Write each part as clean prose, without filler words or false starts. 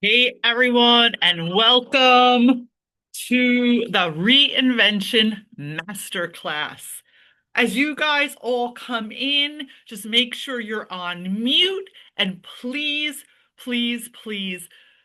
Hey everyone, and welcome to the Reinvention Masterclass. As you guys all come in, just make sure you're on mute and please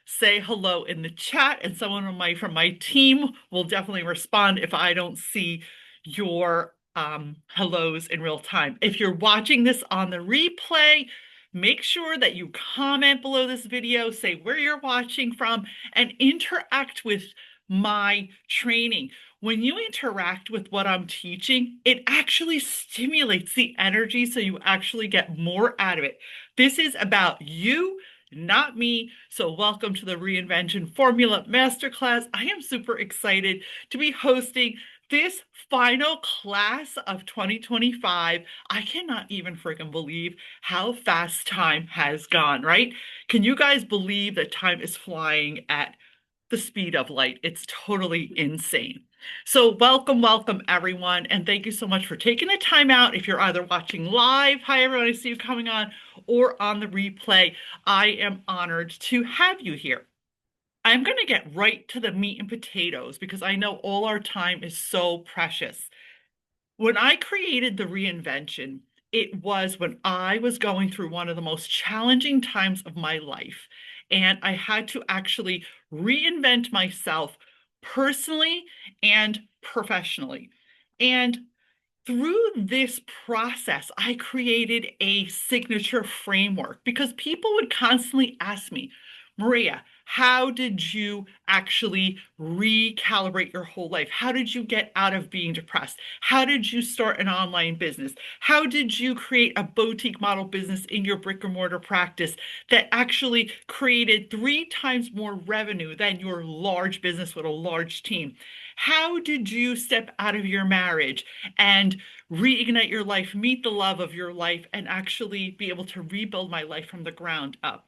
say hello in the chat, and someone from my team will definitely respond if I don't see your hellos in real time. If you're watching this on the replay, make sure that you comment below this video, say where you're watching from, and interact with my training. When you interact with what I'm teaching, it actually stimulates the energy so you actually get more out of it. This is about you, not me. So, welcome to the Reinvention Formula Masterclass. I am super excited to be hosting this final class of 2025. I cannot even freaking believe how fast time has gone, right? Can you guys believe that time is flying at the speed of light? It's totally insane. So, welcome everyone. And thank you so much for taking the time out. If you're either watching live, hi everyone, I see you coming on, or on the replay, I am honored to have you here. I'm going to get right to the meat and potatoes because I know all our time is so precious. When I created the reinvention, it was when I was going through one of the most challenging times of my life. And I had to actually reinvent myself personally and professionally. And through this process, I created a signature framework because people would constantly ask me, Maria, how did you actually recalibrate your whole life? How did you get out of being depressed? How did you start an online business? How did you create a boutique model business in your brick and mortar practice that actually created 3 times more revenue than your large business with a large team? How did you step out of your marriage and reignite your life, meet the love of your life, and actually be able to rebuild my life from the ground up?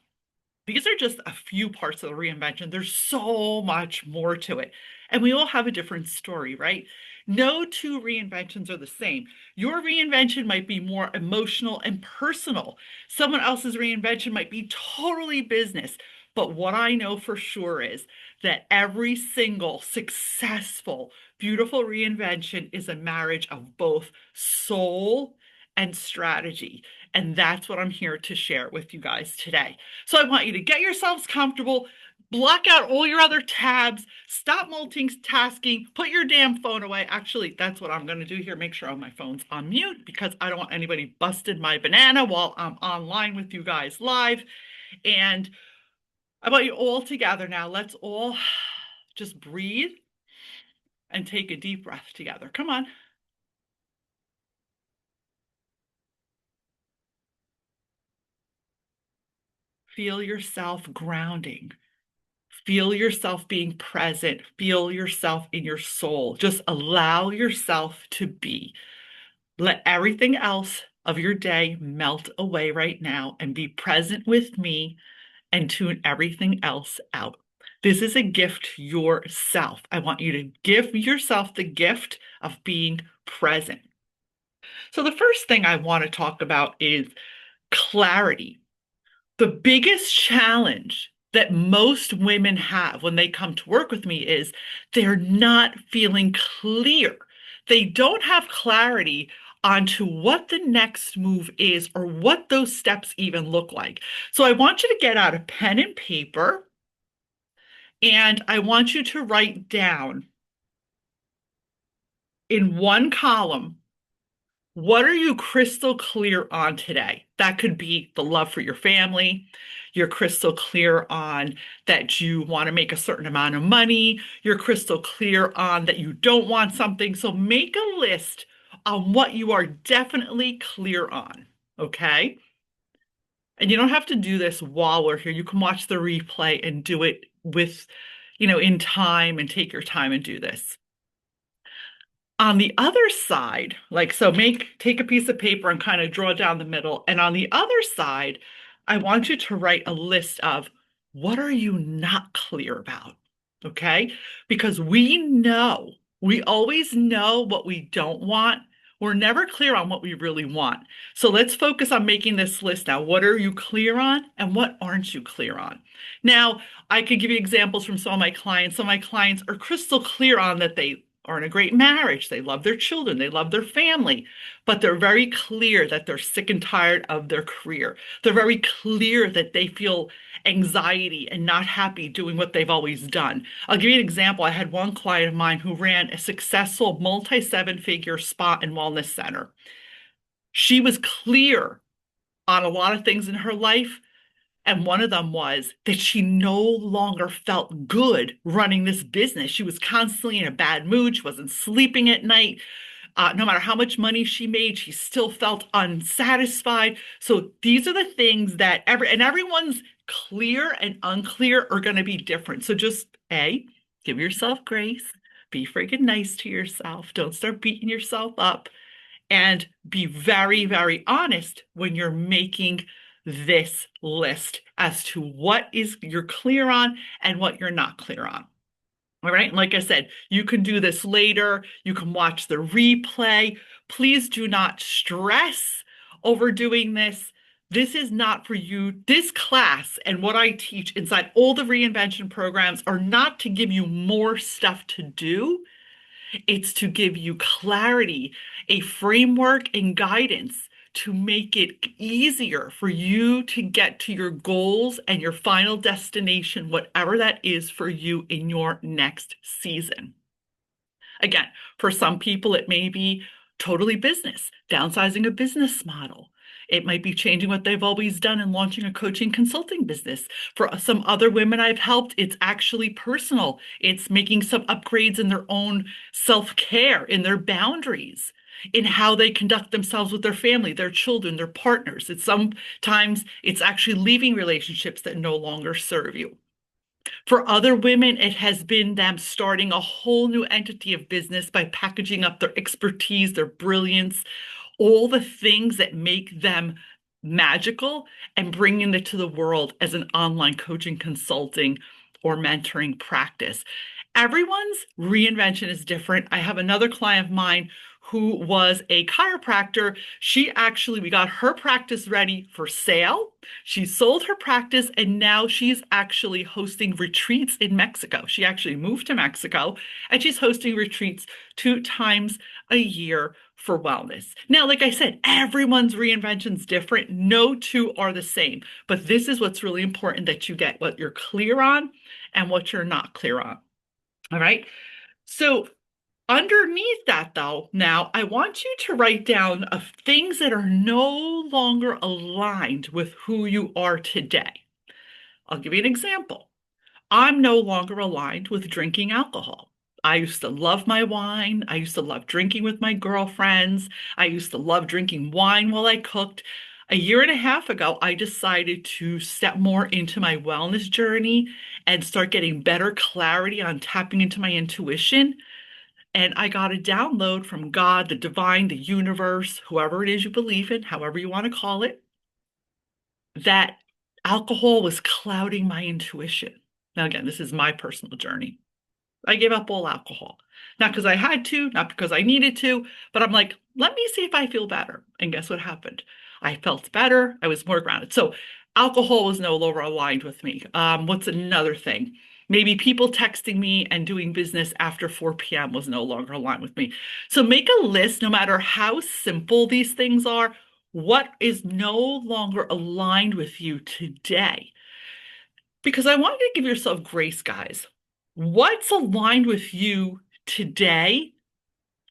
These are just a few parts of the reinvention. There's so much more to it. And we all have a different story, right? No two reinventions are the same. Your reinvention might be more emotional and personal. Someone else's reinvention might be totally business. But what I know for sure is that every single successful, beautiful reinvention is a marriage of both soul and strategy. And that's what I'm here to share with you guys today. So I want you to get yourselves comfortable, block out all your other tabs, stop multitasking, put your damn phone away. Actually, that's what I'm going to do here. Make sure my phone's on mute because I don't want anybody busting my banana while I'm online with you guys live. And I want you all together now. Let's all just breathe and take a deep breath together. Come on. Feel yourself grounding. Feel yourself being present. Feel yourself in your soul. Just allow yourself to be. Let everything else of your day melt away right now and be present with me and tune everything else out. This is a gift to yourself. I want you to give yourself the gift of being present. So, the first thing I want to talk about is clarity. The biggest challenge that most women have when they come to work with me is they're not feeling clear. They don't have clarity onto what the next move is or what those steps even look like. So I want you to get out a pen and paper and I want you to write down in one column, what are you crystal clear on today? That could be the love for your family. You're crystal clear on that you want to make a certain amount of money. You're crystal clear on that you don't want something. So make a list on what you are definitely clear on. Okay. And you don't have to do this while we're here. You can watch the replay and do it with, in time and take your time and do this. On the other side, like so take a piece of paper and kind of draw down the middle. And on the other side, I want you to write a list of what are you not clear about? Okay? Because we always know what we don't want We're never clear on what we really want. So let's focus on making this list now. What are you clear on and what aren't you clear on? Now, I could give you examples from some of my clients. Some of my clients are crystal clear on that they are in a great marriage. They love their children, they love their family, but they're very clear that they're sick and tired of their career. They're very clear that they feel anxiety and not happy doing what they've always done. I'll give you an example. I had one client of mine who ran a successful multi-seven-figure spa and wellness center. She was clear on a lot of things in her life, and one of them was that she no longer felt good running this business. She was constantly in a bad mood. She wasn't sleeping at night. No matter how much money she made, she still felt unsatisfied. So these are the things that everyone's clear and unclear are going to be different. So just give yourself grace, be freaking nice to yourself. Don't start beating yourself up, and be very, very honest when you're making this list as to what is you're clear on and what you're not clear on. All right. And like I said, you can do this later. You can watch the replay. Please do not stress over doing this. This is not for you. This class and what I teach inside all the reinvention programs are not to give you more stuff to do. It's to give you clarity, a framework and guidance to make it easier for you to get to your goals and your final destination, whatever that is for you in your next season. Again, for some people, it may be totally business, downsizing a business model. It might be changing what they've always done and launching a coaching consulting business. For some other women I've helped, it's actually personal. It's making some upgrades in their own self-care, in their boundaries, in how they conduct themselves with their family, their children, their partners. Sometimes it's actually leaving relationships that no longer serve you. For other women, it has been them starting a whole new entity of business by packaging up their expertise, their brilliance, all the things that make them magical, and bringing it to the world as an online coaching, consulting, or mentoring practice. Everyone's reinvention is different. I have another client of mine who was a chiropractor. We got her practice ready for sale. She sold her practice and now she's actually hosting retreats in Mexico. She actually moved to Mexico and she's hosting retreats 2 times a year for wellness. Now, like I said, everyone's reinvention's different. No two are the same, but this is what's really important, that you get what you're clear on and what you're not clear on. All right. So underneath that, though, now I want you to write down things that are no longer aligned with who you are today. I'll give you an example. I'm no longer aligned with drinking alcohol. I used to love my wine. I used to love drinking with my girlfriends. I used to love drinking wine while I cooked. A year and a half ago, I decided to step more into my wellness journey and start getting better clarity on tapping into my intuition. And I got a download from God, the divine, the universe, whoever it is you believe in, however you want to call it, that alcohol was clouding my intuition. Now, again, this is my personal journey. I gave up all alcohol. Not because I had to, not because I needed to, but I'm like, let me see if I feel better. And guess what happened? I felt better. I was more grounded. So alcohol was no longer aligned with me. What's another thing? Maybe people texting me and doing business after 4 p.m. was no longer aligned with me. So make a list, no matter how simple these things are, what is no longer aligned with you today. Because I want you to give yourself grace, guys. What's aligned with you today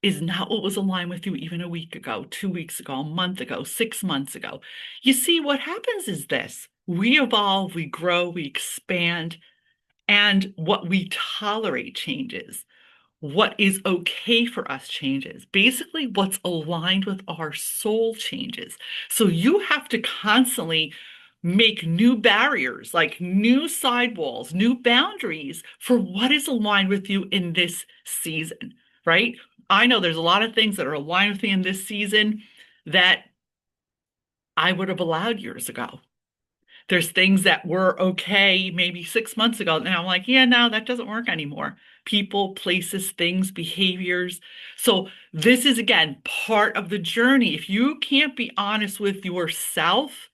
is not what was aligned with you even a week ago, 2 weeks ago, a month ago, 6 months ago. You see, what happens is this: we evolve, we grow, we expand, and what we tolerate changes. What is okay for us changes. Basically, what's aligned with our soul changes. So you have to constantly make new barriers, like new sidewalls, new boundaries for what is aligned with you in this season, right? I know there's a lot of things that are aligned with me in this season that I would have allowed years ago. There's things that were okay maybe 6 months ago. Now I'm like, yeah, no, that doesn't work anymore. people, places, things, behaviors. So this is, again, part of the journey. If you can't be honest with yourself,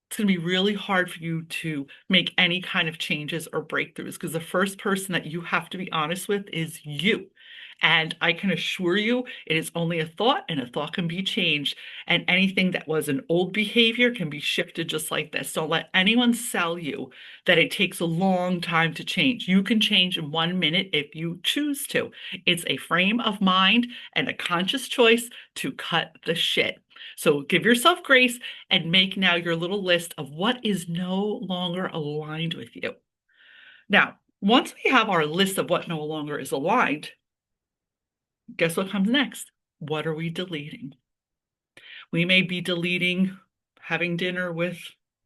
it's going to be really hard for you to make any kind of changes or breakthroughs because the first person that you have to be honest with is you. And I can assure you, it is only a thought, and a thought can be changed. And anything that was an old behavior can be shifted just like this. Don't let anyone sell you that it takes a long time to change. You can change in 1 minute if you choose to. It's a frame of mind and a conscious choice to cut the shit. So give yourself grace and make now your little list of what is no longer aligned with you. Now, once we have our list of what no longer is aligned, guess what comes next? What are we deleting? We may be deleting having dinner with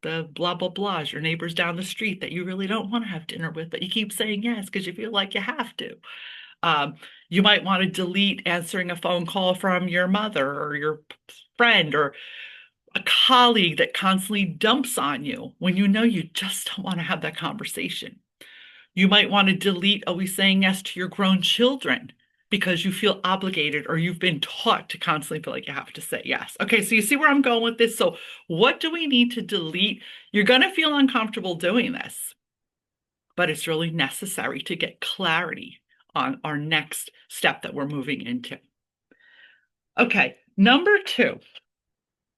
the blah, blah, blahs, your neighbors down the street that you really don't want to have dinner with, but you keep saying yes because you feel like you have to. You might want to delete answering a phone call from your mother or your friend or a colleague that constantly dumps on you when you know you just don't want to have that conversation. You might want to delete always saying yes to your grown children because you feel obligated or you've been taught to constantly feel like you have to say yes. Okay, so you see where I'm going with this? So, what do we need to delete? You're going to feel uncomfortable doing this, but it's really necessary to get clarity on our next step that we're moving into. Okay, number 2.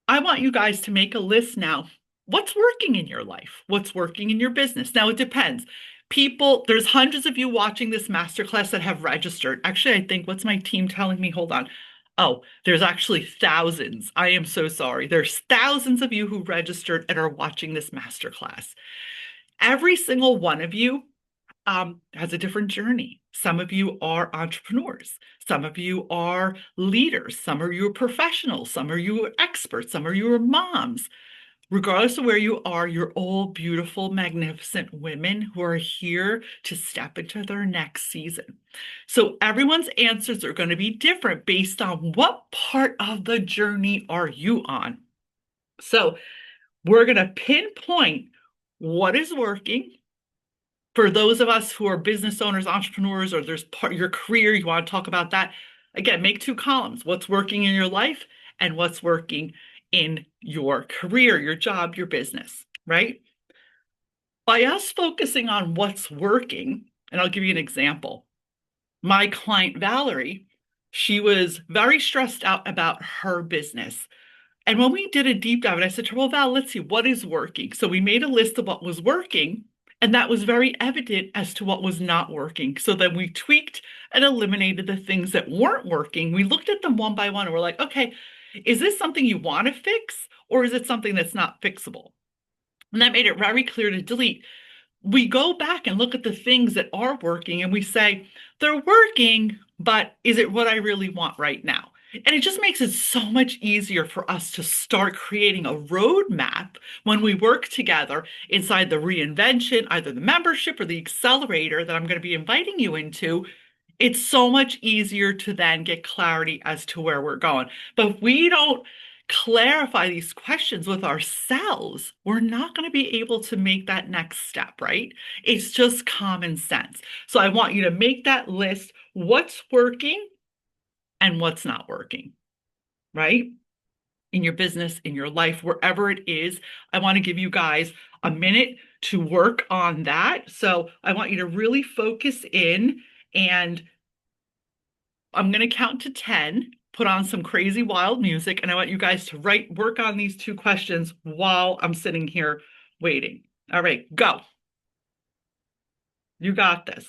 I want you guys to make a list now. What's working in your life? What's working in your business? Now, it depends. People, there's hundreds of you watching this masterclass that have registered. Actually, I think, what's my team telling me? Hold on. Oh, there's actually thousands. I am so sorry. There's thousands of you who registered and are watching this masterclass. Every single one of you has a different journey. Some of you are entrepreneurs. Some of you are leaders. Some of you are professionals. Some of you are experts. Some of you are moms. Regardless of where you are, you're all beautiful, magnificent women who are here to step into their next season. So everyone's answers are going to be different based on what part of the journey are you on. So we're going to pinpoint what is working. For those of us who are business owners, entrepreneurs, or there's part of your career, you want to talk about that. Again, make 2 columns: what's working in your life and what's working in your career, your job, your business, right? By us focusing on what's working, and I'll give you an example. My client, Valerie, she was very stressed out about her business. And when we did a deep dive, and I said to her, well, Val, let's see what is working. So we made a list of what was working, and that was very evident as to what was not working. So then we tweaked and eliminated the things that weren't working. We looked at them one by one and we're like, okay, is this something you want to fix, or is it something that's not fixable? And that made it very clear to delete. We go back and look at the things that are working and we say, they're working, but is it what I really want right now? And it just makes it so much easier for us to start creating a roadmap when we work together inside the reinvention, either the membership or the accelerator that I'm going to be inviting you into. It's so much easier to then get clarity as to where we're going. But if we don't clarify these questions with ourselves, we're not going to be able to make that next step, right? It's just common sense. So I want you to make that list: what's working and what's not working, right? In your business, in your life, wherever it is. I want to give you guys a minute to work on that. So I want you to really focus in, and I'm going to count to 10, put on some crazy wild music, and I want you guys to work on these 2 questions while I'm sitting here waiting. All right, go. You got this.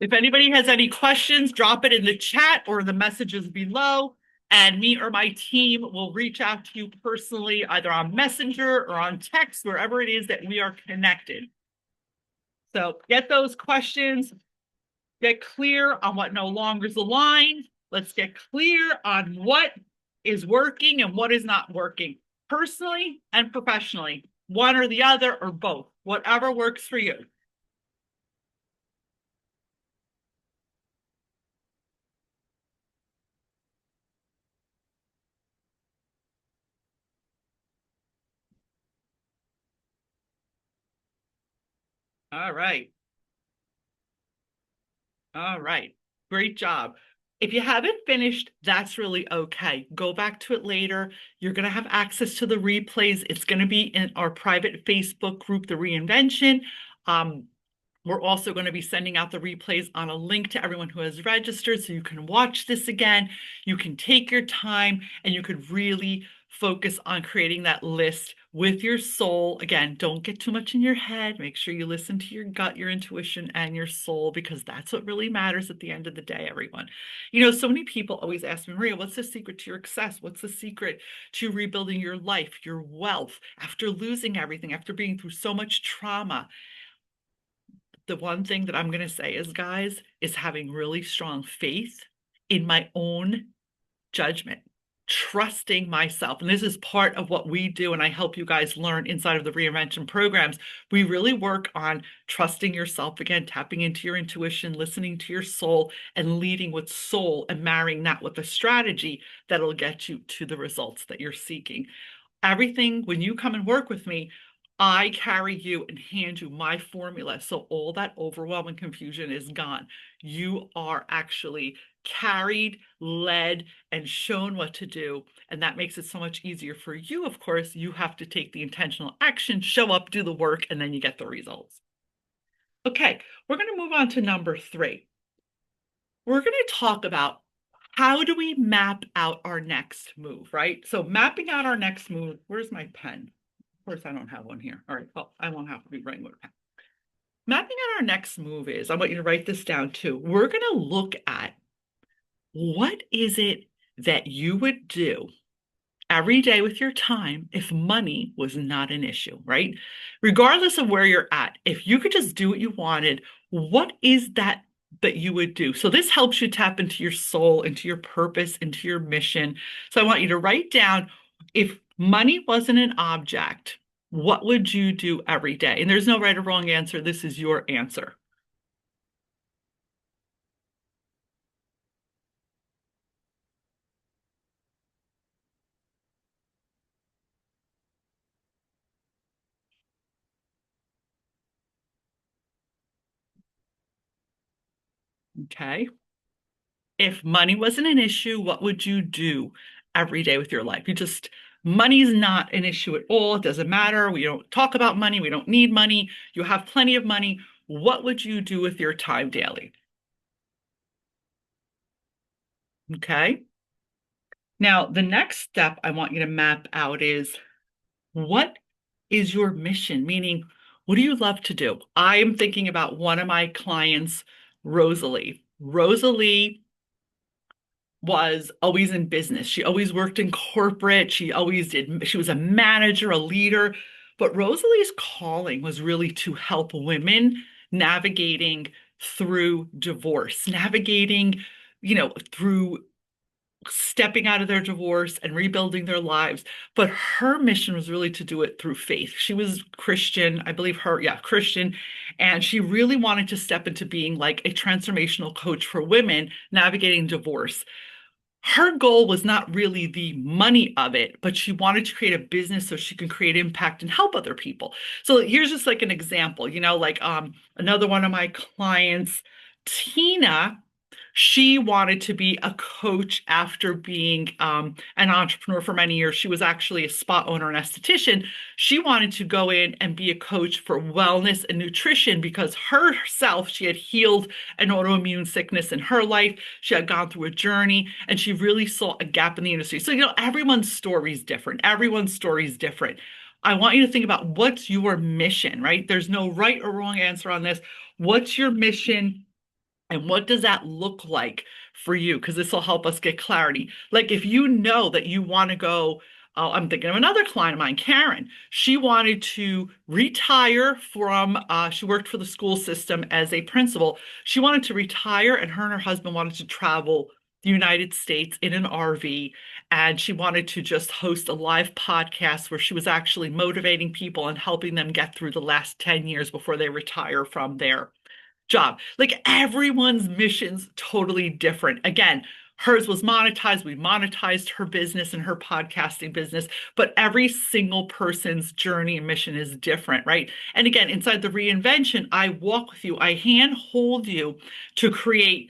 If anybody has any questions, drop it in the chat or the messages below, and me or my team will reach out to you personally, either on Messenger or on text, wherever it is that we are connected. So get those questions, get clear on what no longer is aligned. Let's get clear on what is working and what is not working, personally and professionally, one or the other or both, whatever works for you. All right. All right. Great job. If you haven't finished, that's really okay. Go back to it later. You're going to have access to the replays. It's going to be in our private Facebook group, The Reinvention. Um, we're also going to be sending out the replays on a link to everyone who has registered so you can watch this again. You can take your time and you could really focus on creating that list with your soul. Again, don't get too much in your head. Make sure you listen to your gut, your intuition, and your soul, because that's what really matters at the end of the day, everyone. So many people always ask me, Maria, what's the secret to your success? What's the secret to rebuilding your life, your wealth, after losing everything, after being through so much trauma? The one thing that I'm going to say is, guys, is having really strong faith in my own judgment, trusting myself. And this is part of what we do. And I help you guys learn inside of the reinvention programs. We really work on trusting yourself again, tapping into your intuition, listening to your soul, and leading with soul and marrying that with a strategy that'll get you to the results that you're seeking. Everything, when you come and work with me, I carry you and hand you my formula. So all that overwhelm and confusion is gone. You are actually carried, led, and shown what to do. And that makes it so much easier for you. Of course, you have to take the intentional action, show up, do the work, and then you get the results. Okay, we're going to move on to number 3. We're going to talk about how do we map out our next move, right? So mapping out our next move, where's my pen? Of course, I don't have one here. All right, well, I won't have to be writing with a pen. Mapping out our next move is, I want you to write this down too. We're going to look at what is it that you would do every day with your time if money was not an issue, right? Regardless of where you're at, if you could just do what you wanted, what is that you would do? So this helps you tap into your soul, into your purpose, into your mission. So I want you to write down, if money wasn't an object, what would you do every day? And there's no right or wrong answer. This is your answer. Okay. If money wasn't an issue, what would you do every day with your life? Money's not an issue at all. It doesn't matter. We don't talk about money. We don't need money. You have plenty of money. What would you do with your time daily? Okay. Now, the next step I want you to map out is, what is your mission? Meaning, what do you love to do? I am thinking about one of my clients, Rosalie. Rosalie was always in business. She always worked in corporate. She was a manager, a leader. But Rosalie's calling was really to help women navigating through divorce, navigating, through stepping out of their divorce and rebuilding their lives. But her mission was really to do it through faith. She was Christian, I believe Christian. And she really wanted to step into being like a transformational coach for women navigating divorce. Her goal was not really the money of it, but she wanted to create a business so she can create impact and help other people. So here's just like an example, another one of my clients, Tina, she wanted to be a coach after being an entrepreneur for many years. She was actually a spa owner and esthetician. She wanted to go in and be a coach for wellness and nutrition because herself, she had healed an autoimmune sickness in her life. She had gone through a journey and she really saw a gap in the industry. So, everyone's story is different. Everyone's story is different. I want you to think about, what's your mission, right? There's no right or wrong answer on this. What's your mission? And what does that look like for you? Because this will help us get clarity. Like, if you know that you want to go, I'm thinking of another client of mine, Karen. She wanted to retire she worked for the school system as a principal. She wanted to retire, and her husband wanted to travel the United States in an RV. And she wanted to just host a live podcast where she was actually motivating people and helping them get through the last 10 years before they retire from their job. Like, everyone's mission's totally different. Again, Hers was monetized. We monetized her business and her podcasting business, but every single person's journey and mission is different, right? And again, inside the reinvention, I walk with you, I hand hold you to create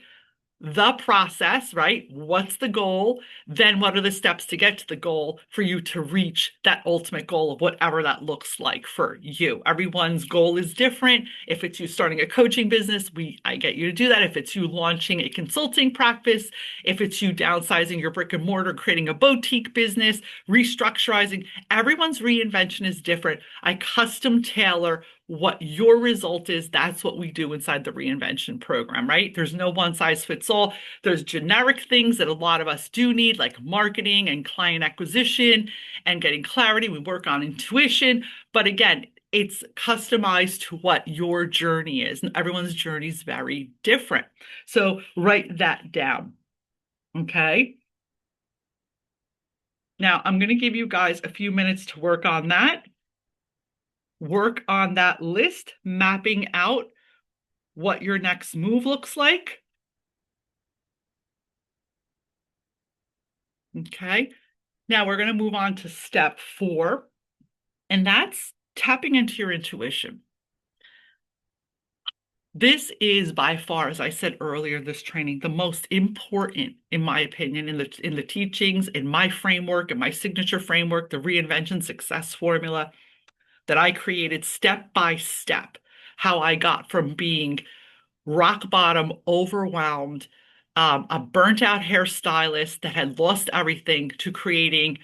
the process, right? What's the goal? Then what are the steps to get to the goal for you to reach that ultimate goal of whatever that looks like for you? Everyone's goal is different. If it's you starting a coaching business, I get you to do that. If it's you launching a consulting practice, if it's you downsizing your brick and mortar, creating a boutique business, restructuring, everyone's reinvention is different. I custom tailor what your result is. That's what we do inside the reinvention program, right? There's no one size fits all. There's generic things that a lot of us do need, like marketing and client acquisition and getting clarity. We work on intuition. But again, it's customized to what your journey is. And everyone's journey is very different. So write that down. Okay. Now I'm going to give you guys a few minutes to work on that. Work on that list, mapping out what your next move looks like. Okay. Now we're going to move on to step 4, and that's tapping into your intuition. This is by far, as I said earlier, this training, the most important, in my opinion, in the teachings, in my framework, in my signature framework, the Reinvention Success Formula that I created step by step, how I got from being rock bottom, overwhelmed, a burnt out hairstylist that had lost everything to creating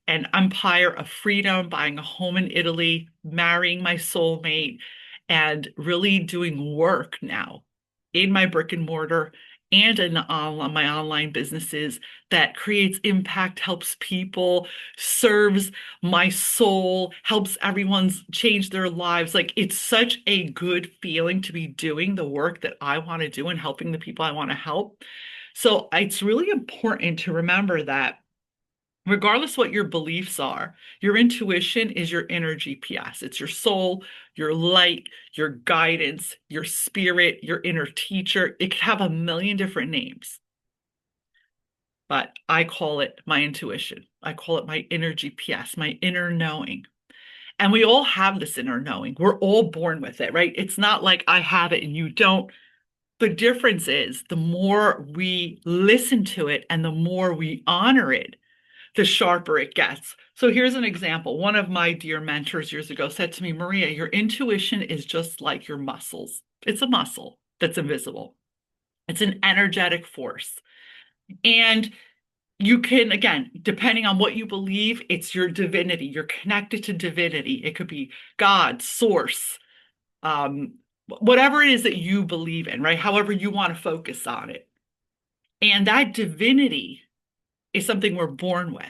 an empire of freedom, buying a home in Italy, marrying my soulmate, and really doing work now in my brick and mortar and in my online businesses that creates impact, helps people, serves my soul, helps everyone change their lives. Like, it's such a good feeling to be doing the work that I want to do and helping the people I want to help. So it's really important to remember that regardless what your beliefs are, your intuition is your inner GPS. It's your soul, your light, your guidance, your spirit, your inner teacher. It could have a million different names, but I call it my intuition. I call it my inner GPS, my inner knowing. And we all have this inner knowing. We're all born with it, right? It's not like I have it and you don't. The difference is the more we listen to it and the more we honor it, the sharper it gets. So here's an example. One of my dear mentors years ago said to me, Maria, your intuition is just like your muscles. It's a muscle that's invisible. It's an energetic force. And you can, again, depending on what you believe, it's your divinity. You're connected to divinity. It could be God, source, um, whatever it is that you believe in, right? However you want to focus on it. And that divinity is something we're born with.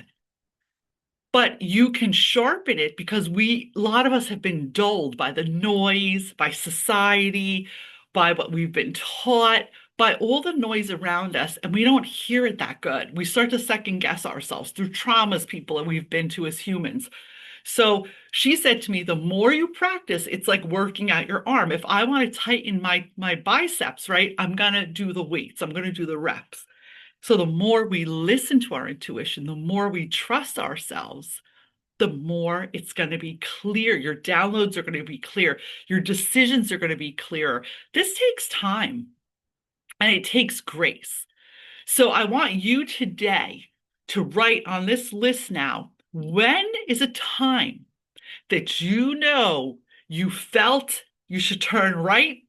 But you can sharpen it because a lot of us have been dulled by the noise, by society, by what we've been taught, by all the noise around us, and we don't hear it that good. We start to second guess ourselves through traumas people that we've been to as humans. So she said to me, the more you practice, it's like working out your arm. If I want to tighten my biceps, right, I'm going to do the weights, I'm going to do the reps. So the more we listen to our intuition, the more we trust ourselves, the more it's going to be clear. Your downloads are going to be clear. Your decisions are going to be clearer. This takes time and it takes grace. So I want you today to write on this list now, when is a time that you know you felt you should turn right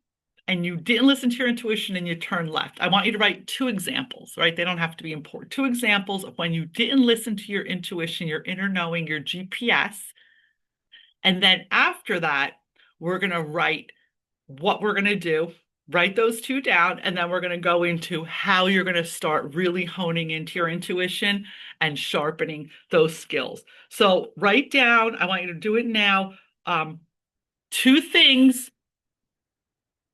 and you didn't listen to your intuition and you turned left? I want you to write 2 examples, right? They don't have to be important. 2 examples of when you didn't listen to your intuition, your inner knowing, your GPS. And then after that, we're going to write what we're going to do, write those 2 down, and then we're going to go into how you're going to start really honing into your intuition and sharpening those skills. So write down, I want you to do it now, 2 things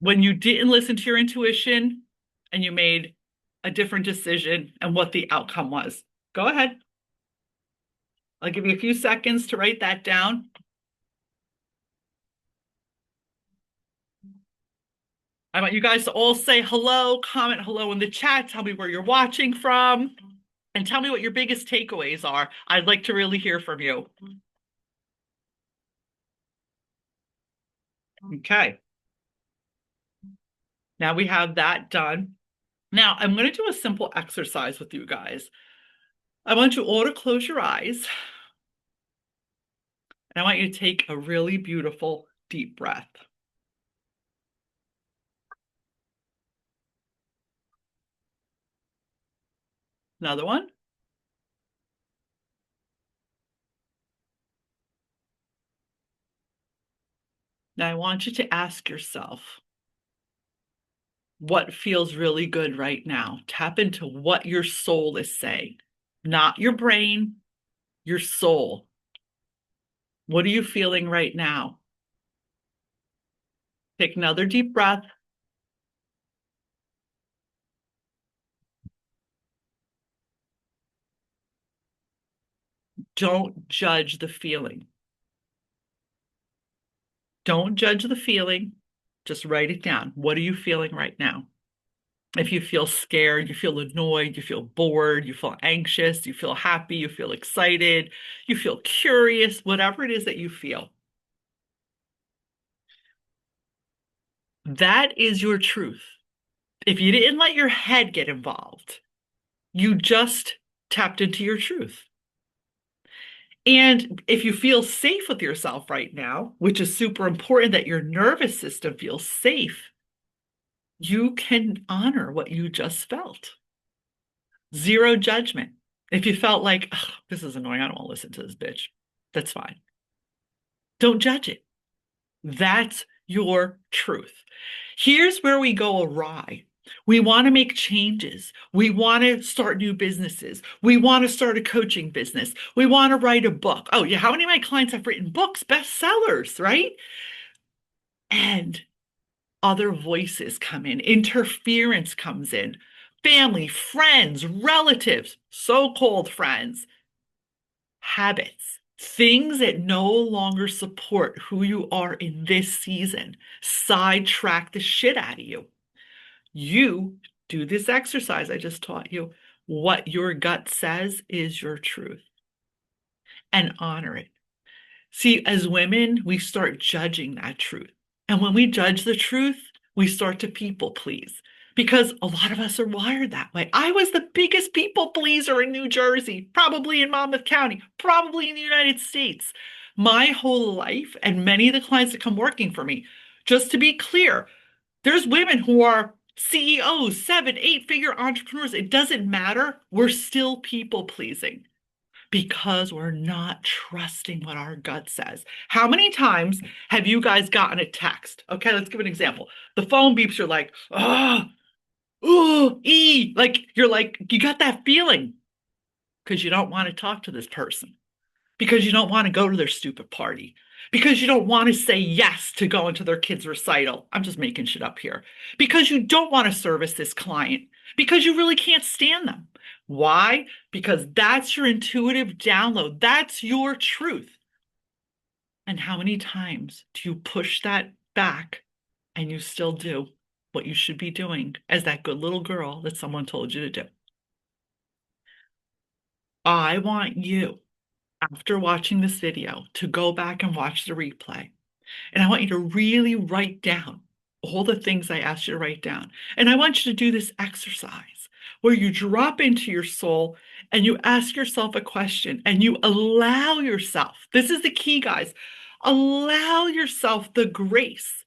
when you didn't listen to your intuition and you made a different decision and what the outcome was. Go ahead. I'll give you a few seconds to write that down. I want you guys to all say hello, comment hello in the chat, tell me where you're watching from, and tell me what your biggest takeaways are. I'd like to really hear from you. Okay, now we have that done. Now I'm going to do a simple exercise with you guys. I want you all to close your eyes, and I want you to take a really beautiful deep breath. Another one. Now I want you to ask yourself, what feels really good right now? Tap into what your soul is saying, not your brain, your soul. What are you feeling right now? Take another deep breath. Don't judge the feeling. Don't judge the feeling. Just write it down. What are you feeling right now? If you feel scared, you feel annoyed, you feel bored, you feel anxious, you feel happy, you feel excited, you feel curious, whatever it is that you feel. That is your truth. If you didn't let your head get involved, you just tapped into your truth. And if you feel safe with yourself right now, which is super important that your nervous system feels safe, you can honor what you just felt. Zero judgment. If you felt like, "Ugh, this is annoying, I don't want to listen to this bitch," that's fine. Don't judge it. That's your truth. Here's where we go awry. We want to make changes. We want to start new businesses. We want to start a coaching business. We want to write a book. Oh, yeah. How many of my clients have written books, bestsellers, right? And other voices come in, interference comes in, family, friends, relatives, so-called friends, habits, things that no longer support who you are in this season, sidetrack the shit out of you. You do this exercise I just taught you. What your gut says is your truth, and honor it. See, as women, we start judging that truth. And when we judge the truth, we start to people please because a lot of us are wired that way. I was the biggest people pleaser in New Jersey, probably in Monmouth County, probably in the United States. My whole life, and many of the clients that come working for me, just to be clear, there's women who are CEOs, 7, 8 figure entrepreneurs. It doesn't matter. We're still people pleasing because we're not trusting what our gut says. How many times have you guys gotten a text? Okay, let's give an example. The phone beeps, you're like, oh, ooh, like you're like, you got that feeling because you don't want to talk to this person, because you don't want to go to their stupid party, because you don't want to say yes to go into their kid's recital. I'm just making shit up here. Because you don't want to service this client, because you really can't stand them. Why? Because that's your intuitive download. That's your truth. And how many times do you push that back and you still do what you should be doing as that good little girl that someone told you to do? I want you, after watching this video, to go back and watch the replay. And I want you to really write down all the things I asked you to write down. And I want you to do this exercise where you drop into your soul and you ask yourself a question and you allow yourself, this is the key, guys, allow yourself the grace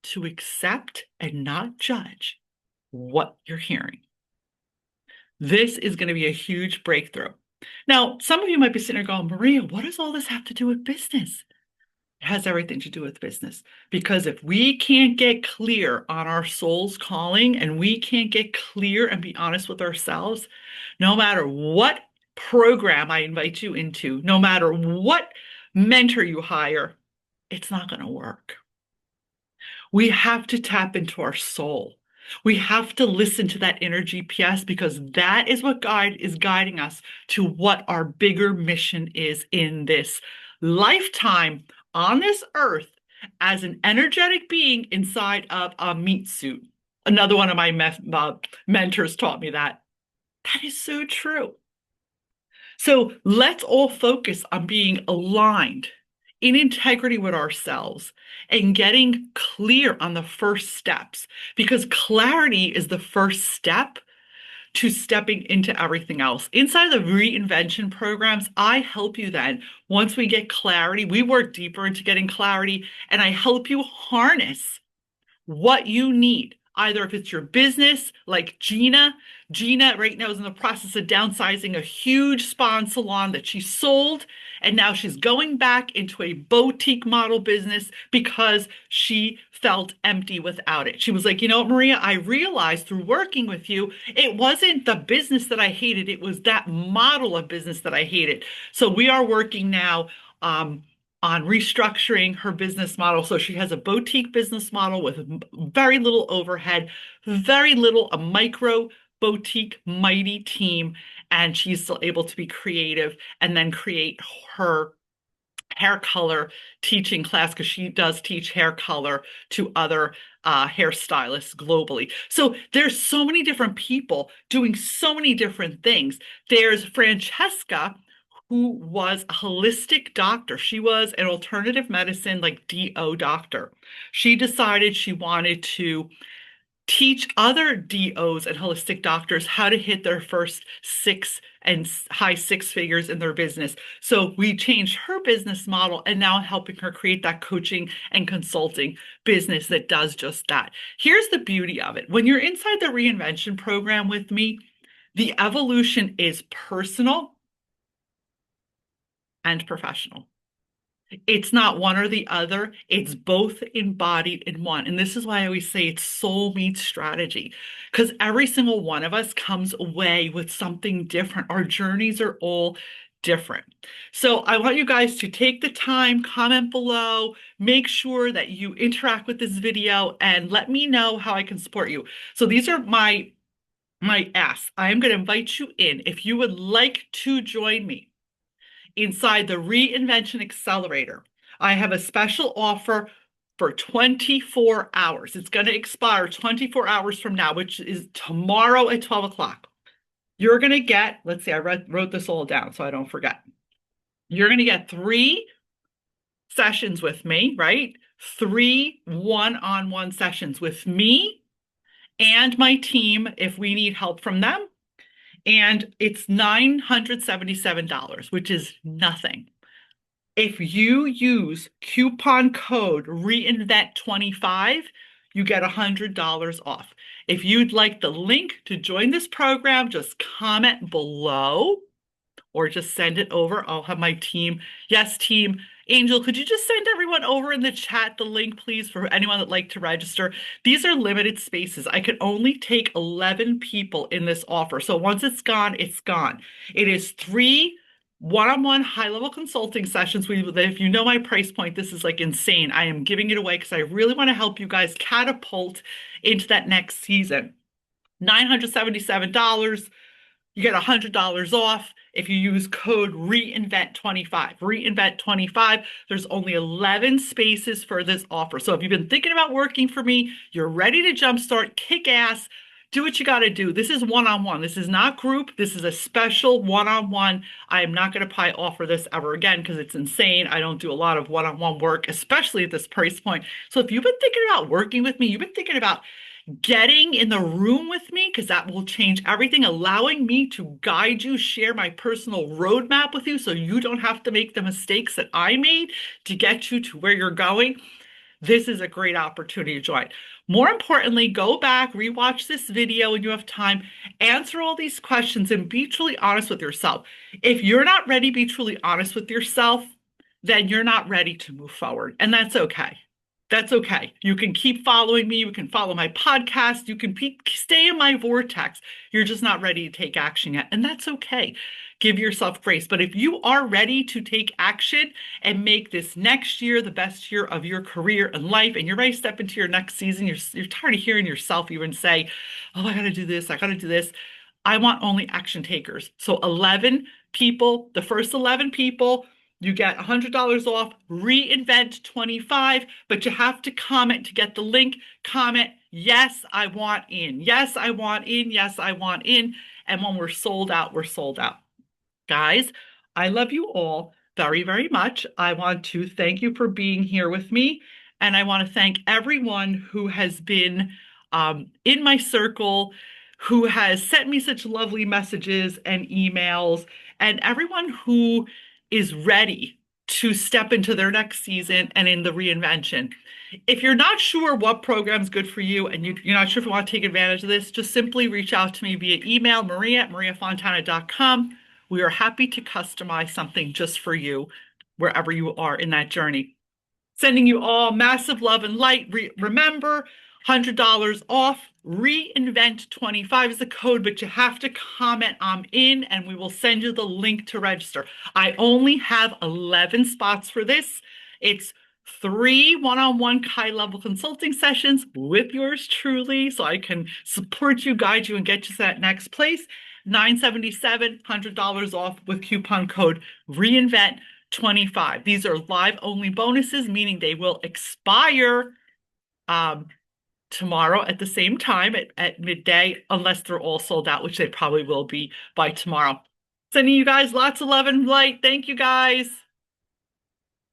to accept and not judge what you're hearing. This is going to be a huge breakthrough. Now, some of you might be sitting there going, Maria, what does all this have to do with business? It has everything to do with business. Because if we can't get clear on our soul's calling and we can't get clear and be honest with ourselves, no matter what program I invite you into, no matter what mentor you hire, it's not going to work. We have to tap into our soul. We have to listen to that inner GPS because that is what is guiding us to what our bigger mission is in this lifetime on this earth. as an energetic being inside of a meat suit. Another one of my mentors taught me that. That is so true. So let's all focus on being aligned in integrity with ourselves and getting clear on the first steps, because clarity is the first step to stepping into everything else. Inside the reinvention programs, I help you then. Once we get clarity, we work deeper into getting clarity, and I help you harness what you need. Either if it's your business, like Gina. Gina right now is in the process of downsizing a huge spa and salon that she sold. And now she's going back into a boutique model business because she felt empty without it. She was like, you know what, Maria, I realized through working with you, it wasn't the business that I hated, it was that model of business that I hated. So we are working now on restructuring her business model. So she has a boutique business model with very little overhead, very little, a micro boutique, mighty team. And she's still able to be creative and then create her hair color teaching class, because she does teach hair color to other hairstylists globally. So there's so many different people doing so many different things. There's Francesca, who was a holistic doctor. She was an alternative medicine, like DO doctor. She decided she wanted to teach other DOs and holistic doctors how to hit their first six and high six figures in their business. So we changed her business model, and now I'm helping her create that coaching and consulting business that does just that. Here's the beauty of it. When you're inside the reinvention program with me, the evolution is personal and professional. It's not one or the other. It's both embodied in one. And this is why I always say it's soul meets strategy, because every single one of us comes away with something different. Our journeys are all different. So I want you guys to take the time, comment below, make sure that you interact with this video, and let me know how I can support you. So these are my asks. I am going to invite you in. If you would like to join me inside the Reinvention Accelerator, I have a special offer for 24 hours. It's going to expire 24 hours from now, which is tomorrow at 12 o'clock. You're going to get, let's see, I wrote this all down so I don't forget. You're going to get 3 sessions with me, right? 3 one-on-one sessions with me and my team if we need help from them. And it's $977, which is nothing. If you use coupon code Reinvent25, you get $100 off. If you'd like the link to join this program, just comment below or just send it over. I'll have my team. Yes, team. Angel, could you just send everyone over in the chat the link, please, for anyone that'd like to register? These are limited spaces. I could only take 11 people in this offer. So once it's gone, it's gone. It is 3 one-on-one high-level consulting sessions. If you know my price point, this is like insane. I am giving it away because I really want to help you guys catapult into that next season. $977. You get $100 off if you use code Reinvent25. Reinvent25. There's only 11 spaces for this offer. So if you've been thinking about working for me, you're ready to jumpstart, kick ass, do what you got to do. This is one-on-one. This is not group. This is a special one-on-one. I am not going to probably offer this ever again because it's insane. I don't do a lot of one-on-one work, especially at this price point. So if you've been thinking about working with me, you've been thinking about getting in the room with me, because that will change everything, allowing me to guide you, share my personal roadmap with you so you don't have to make the mistakes that I made to get you to where you're going. This is a great opportunity to join. More importantly, go back, rewatch this video when you have time, answer all these questions, and be truly honest with yourself. If you're not ready to be truly honest with yourself, then you're not ready to move forward. And that's okay. That's okay. You can keep following me. You can follow my podcast. You can stay in my vortex. You're just not ready to take action yet. And that's okay. Give yourself grace. But if you are ready to take action and make this next year the best year of your career and life, and you're ready to step into your next season, you're tired of hearing yourself even say, oh, I got to do this. I got to do this. I want only action takers. So 11 people, the first 11 people, You get $100 off Reinvent 25, but you have to comment to get the link. Comment, yes, I want in. Yes, I want in. Yes, I want in. And when we're sold out, we're sold out. Guys, I love you all very, very much. I want to thank you for being here with me. And I want to thank everyone who has been in my circle, who has sent me such lovely messages and emails, and everyone who is ready to step into their next season and in the reinvention. If you're not sure what program is good for you and you're not sure if you want to take advantage of this, just simply reach out to me via email, maria@mariafontana.com. We are happy to customize something just for you wherever you are in that journey. Sending you all massive love and light. Remember, $100 off. Reinvent 25 is the code, but you have to comment I'm in and we will send you the link to register. I only have 11 spots for this. It's 3 one-on-one high-level consulting sessions with yours truly, so I can support you, guide you, and get you to that next place. $977, $100 off with coupon code Reinvent25. These are live only bonuses, meaning they will expire tomorrow at the same time at midday, unless they're all sold out, which they probably will be by tomorrow. Sending you guys lots of love and light. Thank you, guys.